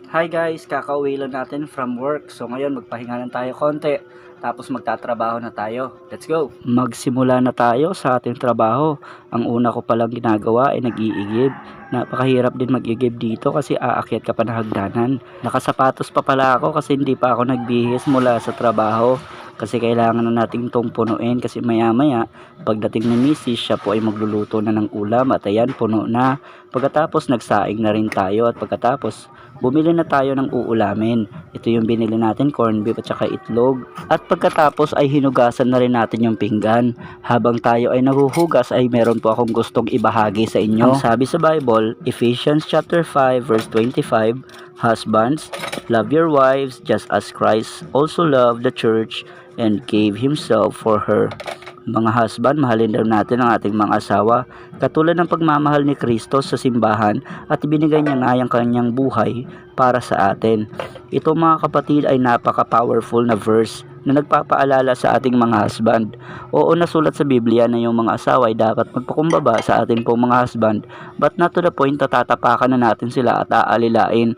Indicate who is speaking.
Speaker 1: Hi guys, kakauwi lang natin from work. So ngayon magpahinga lang tayo konti. Tapos magtatrabaho na tayo. Let's go! Magsimula na tayo sa ating trabaho. Ang una ko palang ginagawa ay nag-iigib. Napakahirap din mag-igib dito kasi aakyat ka pa na hagdanan. Nakasapatos pa pala ako kasi hindi pa ako nagbihis mula sa trabaho. Kasi kailangan na natin itong punuin kasi maya maya pagdating ni Mrs. siya po ay magluluto na ng ulam at ayan puno na. Pagkatapos nagsaing na rin tayo at pagkatapos bumili na tayo ng uulamin. Ito yung binili natin, corned beef at saka itlog. At pagkatapos ay hinugasan na rin natin yung pinggan. Habang tayo ay nahuhugas ay meron po akong gustong ibahagi sa inyo. Ang sabi sa Bible, Ephesians chapter 5 verse 25, Husbands, love your wives just as Christ also loved the church and gave himself for her. Mga husband, mahalin daw natin ang ating mga asawa katulad ng pagmamahal ni Kristo sa simbahan at ibinigay niya nga ang kanyang buhay para sa atin. Ito mga kapatid ay napaka-powerful na verse na nagpapaalala sa ating mga husband. Oo, nasulat sa Biblia na yung mga asawa ay dapat magpakumbaba sa atin pong mga husband, but not to the point na tatapakan na natin sila at aalilain.